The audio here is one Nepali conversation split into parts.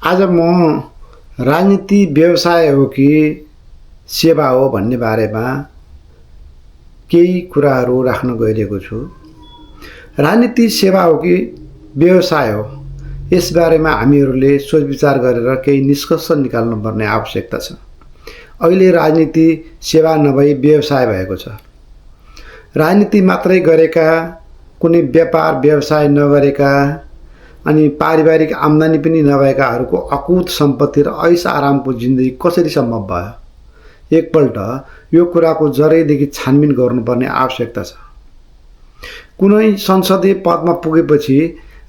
आज म राजनीति व्यवसाय हो कि सेवा हो भन्ने बारेमा केही कुराहरू राख्न गइरहेको छु। राजनीति सेवा हो कि व्यवसाय हो, यस बारेमा हामीहरूले सोच विचार गरेर केही निष्कर्ष निकाल्नुपर्ने आवश्यकता छ। अहिले राजनीति सेवा नभई व्यवसाय भएको छ। राजनीति मात्रै गरेका, कुनै व्यापार व्यवसाय नगरेका अनि पारिवारिक आम्दानी पनि नभएकाहरूको अकुत सम्पत्ति र ऐश आरामको जिन्दगी कसरी सम्भव भयो? एकपल्ट यो कुराको जरैदेखि छानबिन गर्नुपर्ने आवश्यकता छ। कुनै संसदीय पदमा पुगेपछि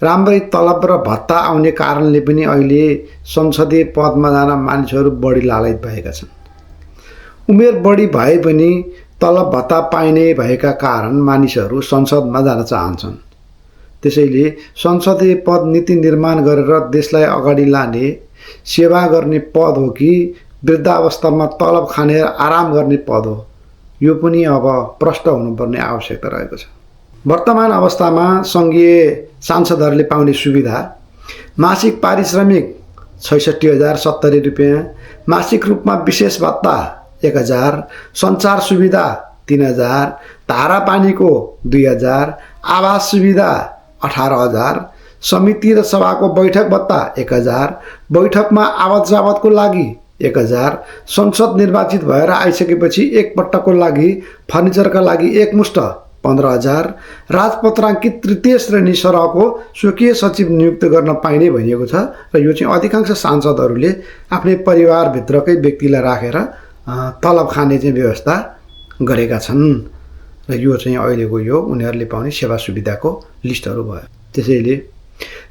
राम्रै तलब र भत्ता आउने कारणले पनि अहिले संसदीय पदमा जान मानिसहरू बढी लालच भएका छन्। उमेर बढी भए पनि तलब भत्ता पाइने भएका कारण मानिसहरू संसदमा जान चाहन्छन्। त्यसैले संसदीय पद नीति निर्माण गरेर देशलाई अगाडि लाने सेवा गर्ने पद हो कि वृद्धावस्थामा तलब खाने आराम गर्ने पद हो, यो पनि अब प्रष्ट हुनुपर्ने आवश्यकता रहेको छ। वर्तमान अवस्थामा सङ्घीय सांसदहरूले पाउने सुविधा: मासिक पारिश्रमिक 66,070 रुपियाँ, मासिक रूपमा विशेष भत्ता 1,000, सञ्चार सुविधा 3,000, धारा पानीको 2,000, आवास सुविधा 18,000, समिति र सभाको बैठक भत्ता 1,000, बैठकमा आवत जावतको लागि 1,000, संसद निर्वाचित भएर आइसकेपछि एकपटकको लागि फर्निचरका लागि एकमुष्ट 15,000, राजपत्राङ्कित तृतीय श्रेणी सरहको स्वकीय सचिव नियुक्त गर्न पाइने भनिएको छ र यो चाहिँ अधिकांश सांसदहरूले आफ्नै परिवारभित्रकै व्यक्तिलाई राखेर तलब खाने चाहिँ व्यवस्था गरेका छन् र यो चाहिँ अहिलेको यो उनीहरूले पाउने सेवा सुविधाको लिस्टहरू भयो। त्यसैले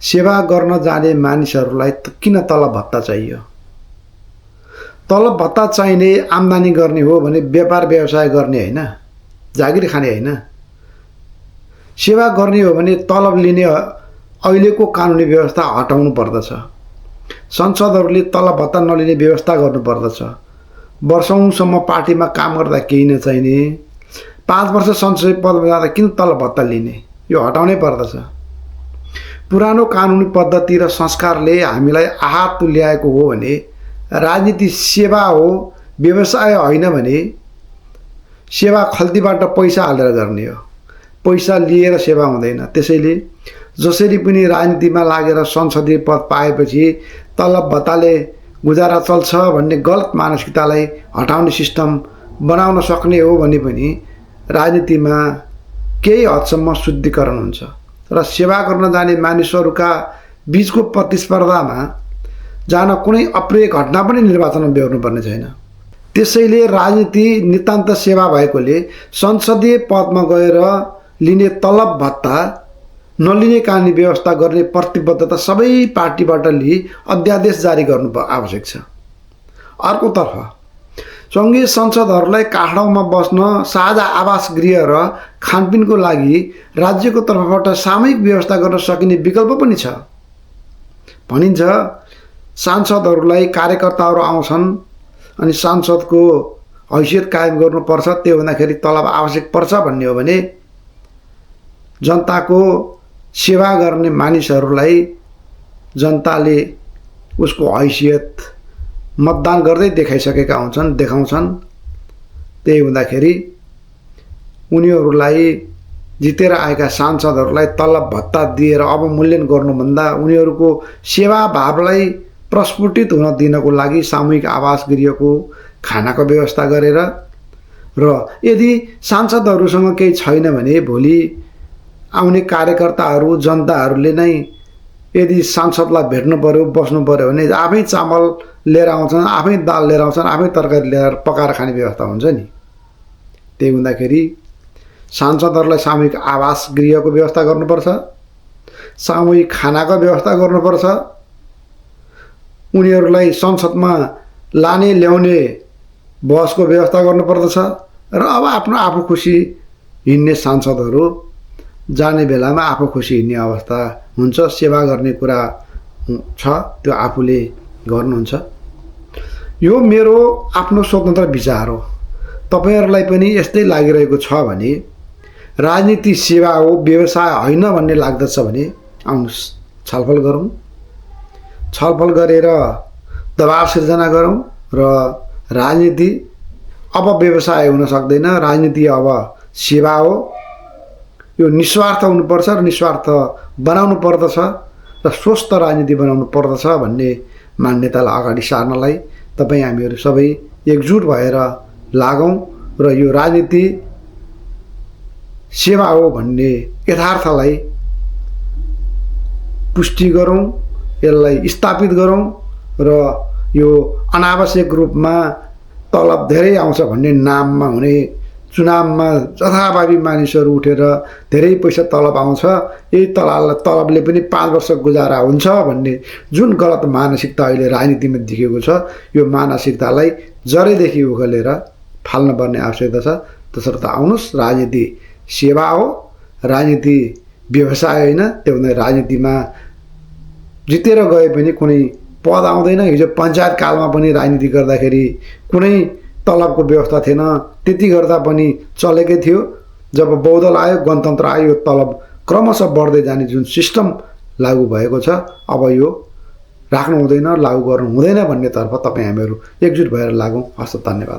सेवा गर्न जाने मानिसहरूलाई किन तलब भत्ता चाहियो? तलब भत्ता चाहिने आम्दानी गर्ने हो भने व्यापार व्यवसाय गर्ने होइन, जागिर खाने होइन। सेवा गर्ने हो भने तलब लिने अहिलेको कानुनी व्यवस्था हटाउनु पर्दछ। संसदहरूले तलब भत्ता नलिने व्यवस्था गर्नुपर्दछ। वर्षौंसम्म पार्टीमा काम गर्दा केही नचाहिने, 5 वर्ष संसदीय पदमा जाँदा किन तलब भत्ता लिने, यो हटाउनै पर्दछ। पुरानो कानुनी पद्धति र संस्कारले हामीलाई आहत तुल्याएको हो भने राजनीति सेवा हो, व्यवसाय होइन भने सेवा खल्तीबाट पैसा हालेर गर्ने हो, पैसा लिएर सेवा हुँदैन। त्यसैले जसरी पनि राजनीतिमा लागेर संसदीय पद पाएपछि तलब भत्ताले गुजारा चल्छ भन्ने गलत मानसिकतालाई हटाउने सिस्टम बनाउन सक्ने हो भने पनि राजनीतिमा केही हदसम्म शुद्धिकरण हुन्छ र सेवा गर्न जाने मानिसहरूका बीचको प्रतिस्पर्धामा जान कुनै अप्रिय घटना पनि निर्वाचनमा बेहोर्नुपर्ने छैन। त्यसैले राजनीति नितान्त सेवा भएकोले संसदीय पदमा गएर लिने तलब भत्ता नलिने कानुनी व्यवस्था गर्ने प्रतिबद्धता सबै पार्टीबाट लिई अध्यादेश जारी गर्नु आवश्यक छ। अर्कोतर्फ सङ्घीय संसदहरूलाई काठमाडौँमा बस्न साझा आवास गृह र खानपिनको लागि राज्यको तर्फबाट सामूहिक व्यवस्था गर्न सकिने विकल्प पनि छ। भनिन्छ सांसदहरूलाई कार्यकर्ताहरू आउँछन् अनि सांसदको हैसियत कायम गर्नुपर्छ, त्यो हुँदाखेरि तलब आवश्यक पर्छ भन्ने हो भने जनताको सेवा गर्ने मानिसहरूलाई जनताले उसको हैसियत मतदान गर्दै देखाइसकेका देखाउँछन्। त्यही हुँदाखेरि उनीहरूलाई जितेर आएका सांसदहरूलाई तलब भत्ता दिएर अवमूल्यन गर्नुभन्दा उनीहरूको सेवा भावलाई प्रस्फुटित हुन दिनको लागि सामूहिक आवास गृहको खानाको व्यवस्था गरेर र यदि सांसदहरूसँग केही छैन भने भोलि आउने कार्यकर्ताहरू जनताहरूले नै यदि सांसदलाई भेट्नु पर्यो बस्नु पर्यो भने आफै चामल लिएर आउँछन्, आफै दाल लिएर आउँछन्, आफै तरकारी लिएर पकाएर खाने व्यवस्था हुन्छ नि। त्यही हुँदाखेरि सांसदहरूलाई सामूहिक आवास गृहको व्यवस्था गर्नुपर्छ, सामूहिक खानाको व्यवस्था गर्नुपर्छ, उनीहरूलाई संसदमा लाने ल्याउने बसको व्यवस्था गर्नुपर्दछ र अब आफ्नो आफू खुसी हिँड्ने सांसदहरू जाने बेलामा आफू खुसी हिँड्ने अवस्था हुन्छ। सेवा गर्ने कुरा छ, त्यो आफूले गर्नुहुन्छ। यो मेरो आफ्नो स्वतन्त्र विचार हो। तपाईहरुलाई पनि यस्तै लागिरहेको छ भने राजनीति सेवा हो व्यवसाय होइन भन्ने लाग्दछ भने आउनुस् छलफल गरौँ। छलफल गरेर दबाब सिर्जना गरौँ र राजनीति अब व्यवसाय हुन सक्दैन। राजनीति अब सेवा हो। यो निस्वार्थ हुनुपर्छ र निस्वार्थ बनाउनु पर्दछ र स्वस्थ राजनीति बनाउनु पर्दछ भन्ने मान्यतालाई अगाडि सार्नलाई तपाईँ हामीहरू सबै एकजुट भएर लागौँ र यो राजनीति सेवा हो भन्ने यथार्थलाई पुष्टि गरौँ, यसलाई स्थापित गरौँ र यो अनावश्यक रूपमा तलब धेरै आउँछ भन्ने नाममा हुने चुनावमा जथाभावी मानिसहरू उठेर धेरै पैसा तलब आउँछ, यही तलबले पनि 5 वर्ष गुजारा हुन्छ भन्ने जुन गलत मानसिकता अहिले राजनीतिमा देखिएको छ, यो मानसिकतालाई जरैदेखि उखेलेर फाल्नुपर्ने आवश्यकता छ। तसर्थ आउनुहोस्, राजनीति सेवा हो, राजनीति व्यवसाय होइन। त्यो भन्दा राजनीतिमा जितेर गए पनि कुनै पद आउँदैन। हिजो पञ्चायत कालमा पनि राजनीति गर्दाखेरि कुनै तलबको व्यवस्था थिएन, त्यति गर्दा पनि चलेकै थियो। जब बहुदल आयो, गणतन्त्र आयो, तलब क्रमशः बढ्दै जाने जुन सिस्टम लागू भएको छ, अब यो राख्नु हुँदैन, लागू गर्नु हुँदैन भन्नेतर्फ तपाईँ हामीहरू एकजुट भएर लागौँ। हस्, धन्यवाद।